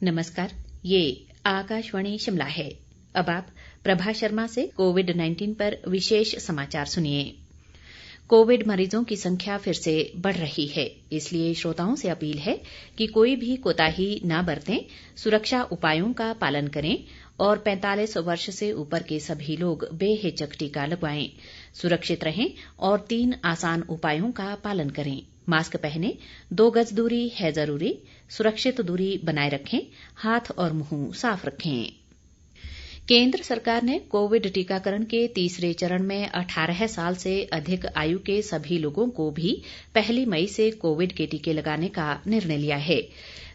नमस्कार, ये आकाशवाणी शिमला है। अब आप प्रभा शर्मा से कोविड-19 पर विशेष समाचार सुनिए। कोविड मरीजों की संख्या फिर से बढ़ रही है, इसलिए श्रोताओं से अपील है कि कोई भी कोताही न बरतें, सुरक्षा उपायों का पालन करें और 45 वर्ष से ऊपर के सभी लोग बेहिचक टीका लगवाएं। सुरक्षित रहें और 3 आसान उपायों का पालन करें। मास्क पहनें, 2 गज दूरी है जरूरी, सुरक्षित दूरी बनाए रखें, हाथ और मुंह साफ रखें। केंद्र सरकार ने कोविड टीकाकरण के तीसरे चरण में 18 साल से अधिक आयु के सभी लोगों को भी 1 मई से कोविड के टीके लगाने का निर्णय लिया है।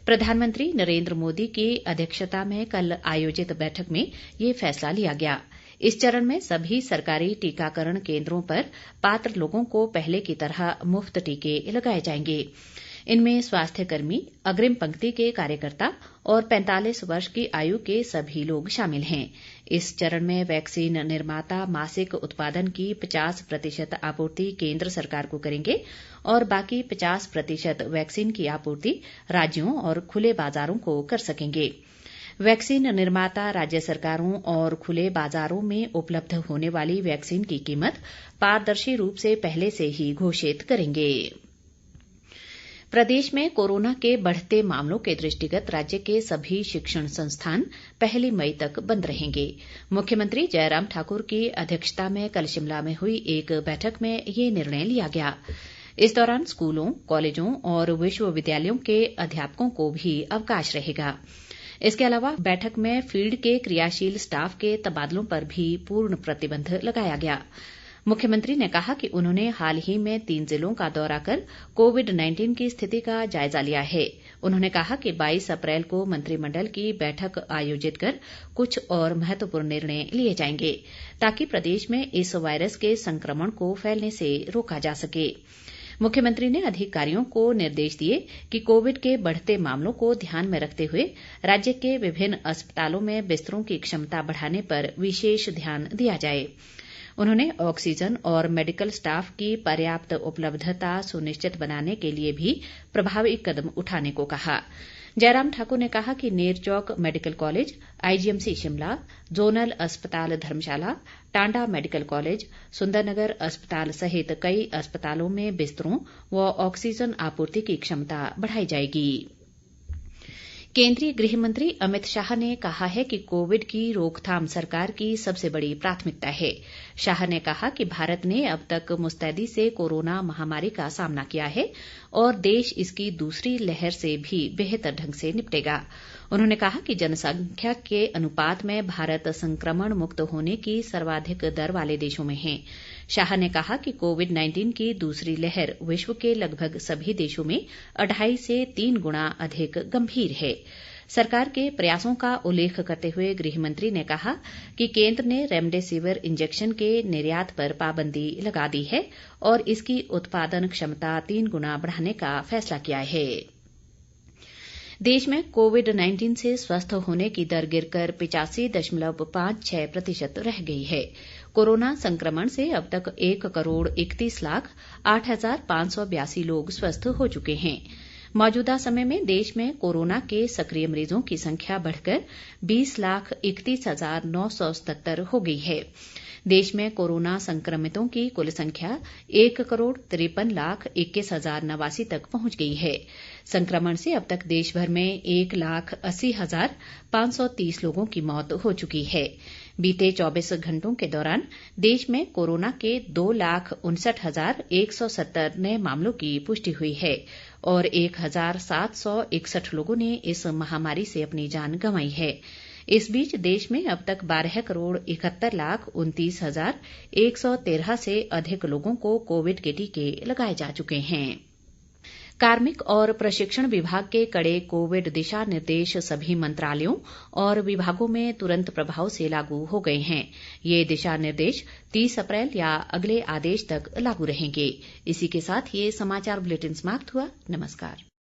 प्रधानमंत्री नरेंद्र मोदी की अध्यक्षता में कल आयोजित बैठक में ये फैसला लिया गया। इस चरण में सभी सरकारी टीकाकरण केंद्रों पर पात्र लोगों को पहले की तरह मुफ्त टीके लगाए जाएंगे। इनमें स्वास्थ्य कर्मी, अग्रिम पंक्ति के कार्यकर्ता और 45 वर्ष की आयु के सभी लोग शामिल हैं। इस चरण में वैक्सीन निर्माता मासिक उत्पादन की 50% आपूर्ति केंद्र सरकार को करेंगे और बाकी 50% वैक्सीन की आपूर्ति राज्यों और खुले बाजारों को कर सकेंगे। वैक्सीन निर्माता राज्य सरकारों और खुले बाजारों में उपलब्ध होने वाली वैक्सीन की कीमत पारदर्शी रूप से पहले से ही घोषित करेंगे। प्रदेश में कोरोना के बढ़ते मामलों के दृष्टिगत राज्य के सभी शिक्षण संस्थान 1 मई तक बंद रहेंगे। मुख्यमंत्री जयराम ठाकुर की अध्यक्षता में कल शिमला में हुई एक बैठक में ये निर्णय लिया गया। इस दौरान स्कूलों, कॉलेजों और विश्वविद्यालयों के अध्यापकों को भी अवकाश रहेगा। इसके अलावा बैठक में फील्ड के क्रियाशील स्टाफ के तबादलों पर भी पूर्ण प्रतिबंध लगाया गया। मुख्यमंत्री ने कहा कि उन्होंने हाल ही में 3 जिलों का दौरा कर कोविड-19 की स्थिति का जायजा लिया है। उन्होंने कहा कि 22 अप्रैल को मंत्रिमंडल की बैठक आयोजित कर कुछ और महत्वपूर्ण निर्णय लिए जाएंगे ताकि प्रदेश में इस वायरस के संक्रमण को फैलने से रोका जा सके। मुख्यमंत्री ने अधिकारियों को निर्देश दिए कि कोविड के बढ़ते मामलों को ध्यान में रखते हुए राज्य के विभिन्न अस्पतालों में बिस्तरों की क्षमता बढ़ाने पर विशेष ध्यान दिया जाए। उन्होंने ऑक्सीजन और मेडिकल स्टाफ की पर्याप्त उपलब्धता सुनिश्चित बनाने के लिए भी प्रभावी कदम उठाने को कहा। जयराम ठाकुर ने कहा कि Nerchowk medical college, IGMC Shimla, zonal अस्पताल धर्मशाला, टांडा मेडिकल कॉलेज, सुंदरनगर अस्पताल सहित कई अस्पतालों में बिस्तरों व ऑक्सीजन आपूर्ति की क्षमता बढ़ाई जाएगी। केंद्रीय गृह मंत्री अमित शाह ने कहा है कि कोविड की रोकथाम सरकार की सबसे बड़ी प्राथमिकता है। शाह ने कहा कि भारत ने अब तक मुस्तैदी से कोरोना महामारी का सामना किया है और देश इसकी दूसरी लहर से भी बेहतर ढंग से निपटेगा। उन्होंने कहा कि जनसंख्या के अनुपात में भारत संक्रमण मुक्त होने की सर्वाधिक दर वाले देशों में है। शाह ने कहा कि कोविड-19 की दूसरी लहर विश्व के लगभग सभी देशों में 2.5 से 3 गुना अधिक गंभीर है। सरकार के प्रयासों का उल्लेख करते हुए गृह मंत्री ने कहा कि केंद्र ने रेमडेसिविर इंजेक्शन के निर्यात पर पाबंदी लगा दी है और इसकी उत्पादन क्षमता 3 गुना बढ़ाने का फैसला किया है। देश में कोविड-19 से स्वस्थ होने की दर गिरकर 85.56% रह गई है। कोरोना संक्रमण से अब तक 1,31,08,582 लोग स्वस्थ हो चुके हैं। मौजूदा समय में देश में कोरोना के सक्रिय मरीजों की संख्या बढ़कर 20,31,977 हो गई है। देश में कोरोना संक्रमितों की कुल संख्या 1,53,21,089 तक पहुंच गई है। संक्रमण से अब तक देश भर में 1,80,530 लोगों की मौत हो चुकी है। बीते 24 घंटों के दौरान देश में कोरोना के 2,59,170 नए मामलों की पुष्टि हुई है और 1,761 लोगों ने इस महामारी से अपनी जान गंवाई है। इस बीच देश में अब तक 12,71,29,113 से अधिक लोगों को कोविड के टीके लगाए जा चुके हैं। कार्मिक और प्रशिक्षण विभाग के कड़े कोविड दिशा निर्देश सभी मंत्रालयों और विभागों में तुरंत प्रभाव से लागू हो गए हैं। ये दिशा निर्देश 30 अप्रैल या अगले आदेश तक लागू रहेंगे। इसी के साथ ये समाचार बुलेटिन समाप्त हुआ। नमस्कार।